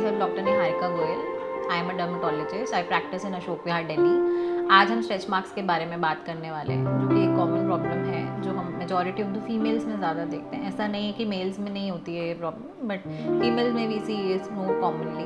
Self doctor Niharika Goyal. I am a dermatologist. I practice in Ashok Vihar Delhi. आज हम stretch marks के बारे में बात करने वाले हैं, जो कि एक कॉमन प्रॉब्लम है जो हम मेजॉरिटी ऑफ द फीमेल्स में ज़्यादा देखते हैं। ऐसा नहीं है कि मेल्स में नहीं होती है ये प्रॉब्लम, बट फीमेल्स में we see is more commonly.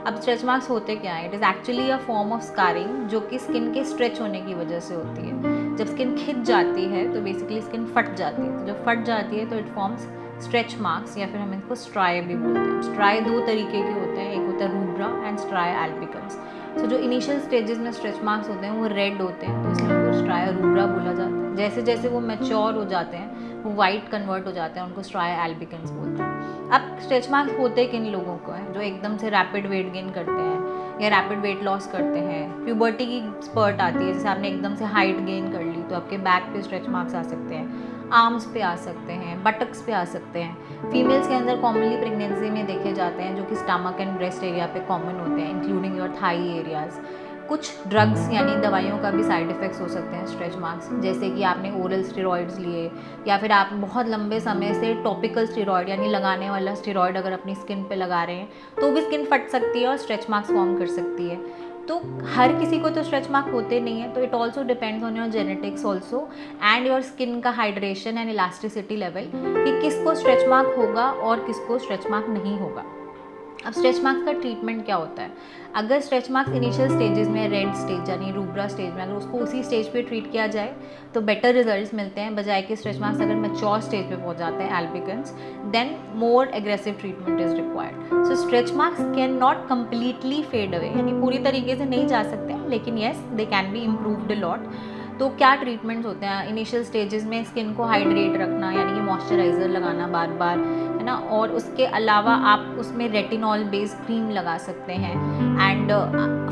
अब स्ट्रेच मार्क्स होते क्या है? It is actually a form of scarring जो कि स्किन के स्ट्रेच होने की वजह से होती है। जब स्किन खिंच जाती है तो बेसिकली स्किन फट जाती है। तो जब फट जाती है तो इट फॉर्म्स स्ट्रेच मार्क्स, या फिर हम इनको स्ट्राई भी बोलते हैं। स्ट्राई दो तरीके के होते हैं, एक होता है रूब्रा एंड स्ट्राई एल्बिकन्स। तो जो इनिशियल स्टेजेस में स्ट्रेच मार्क्स होते हैं वो रेड होते हैं, तो इसलिए उनको स्ट्राई रूब्रा बोला जाता है। जैसे जैसे वो मैच्योर हो जाते हैं वो वाइट कन्वर्ट हो जाते हैं, उनको स्ट्राई एल्बिकन्स बोलते हैं। अब स्ट्रेच मार्क्स होते किन लोगों को हैं? जो एकदम से रैपिड वेट गेन करते हैं या रैपिड वेट लॉस करते हैं, प्यूबर्टी की स्पर्ट आती है, जैसे आपने एकदम से हाइट गेन कर ली तो आपके बैक पे स्ट्रेच मार्क्स आ सकते हैं, आर्म्स पे आ सकते हैं, बटक्स पे आ सकते हैं। फीमेल्स के अंदर कॉमनली प्रेगनेंसी में देखे जाते हैं, जो कि स्टमक एंड ब्रेस्ट एरिया पे कॉमन होते हैं, इंक्लूडिंग योर थाई एरियाज। कुछ ड्रग्स यानी दवाइयों का भी साइड इफ़ेक्ट्स हो सकते हैं स्ट्रेच मार्क्स, जैसे कि आपने ओरल स्टेरॉइड्स लिए या फिर आप बहुत लंबे समय से टॉपिकल स्टेरॉइड यानी लगाने वाला स्टेरॉइड अगर अपनी स्किन पे लगा रहे हैं तो भी स्किन फट सकती है और स्ट्रेच मार्क्स फॉर्म कर सकती है। तो हर किसी को तो स्ट्रेच मार्क होते नहीं है, तो it also depends on your genetics also and your skin का हाइड्रेशन एंड इलास्टिसिटी लेवल, कि किसको स्ट्रेच मार्क होगा और किसको स्ट्रेच मार्क नहीं होगा। अब स्ट्रेच मार्क्स का ट्रीटमेंट क्या होता है? अगर स्ट्रेच मार्क्स इनिशियल स्टेजेस में, रेड स्टेज यानी रूब्रा स्टेज में, अगर उसको उसी स्टेज पे ट्रीट किया जाए तो बेटर रिजल्ट्स मिलते हैं, बजाय कि स्ट्रेच मार्क्स अगर मैच्योर स्टेज पे पहुंच जाते हैं albicans, then more aggressive treatment is required. So stretch marks can not completely fade away, यानी पूरी तरीके से नहीं जा सकते, लेकिन yes they can be improved a lot. तो क्या ट्रीटमेंट्स होते हैं? इनिशियल स्टेजेस में स्किन को हाइड्रेट रखना, यानी कि मॉइस्चराइज़र लगाना बार बार, है ना, और उसके अलावा आप उसमें रेटिनॉल बेस्ड क्रीम लगा सकते हैं। एंड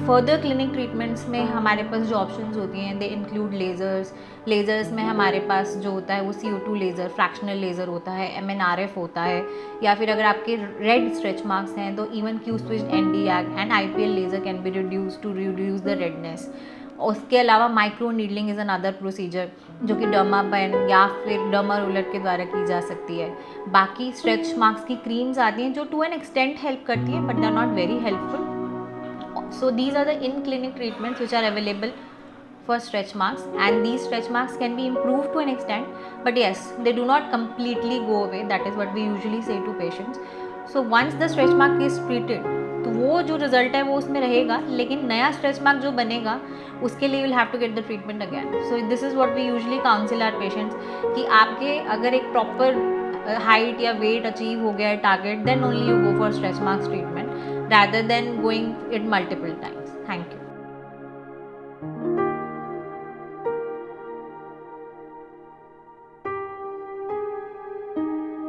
फर्दर क्लिनिक ट्रीटमेंट्स में हमारे पास जो ऑप्शंस होती हैं दे इंक्लूड लेज़र्स में हमारे पास जो होता है वो CO2 लेज़र, फ्रैक्शनल लेज़र होता है, MNRF होता है, या फिर अगर आपके रेड स्ट्रेच मार्क्स हैं तो even Q switch Nd:YAG and IPL laser can be reduce to reduce the redness. उसके अलावा micro needling is another procedure जो कि डर्मापेन या फिर डर्मा रोलर के द्वारा की जा सकती है। बाकी स्ट्रेच मार्क्स की क्रीम्स आती हैं जो टू एन एक्सटेंट हेल्प करती हैं, but they are not very helpful. So these are the in-clinic treatments which are available for stretch marks, and these stretch marks can be improved to an extent, but yes, they do not completely go away. That is what we usually say to patients. So once the stretch mark is treated, तो वो जो result है वो उसमें रहेगा, लेकिन नया stretch mark जो बनेगा उसके लिए will have to get the treatment again. So this is what we usually counsel our patients, कि आपके अगर एक प्रॉपर हाइट या वेट अचीव हो गया है target, then only you go for stretch marks treatment rather than going it multiple times. Thank you.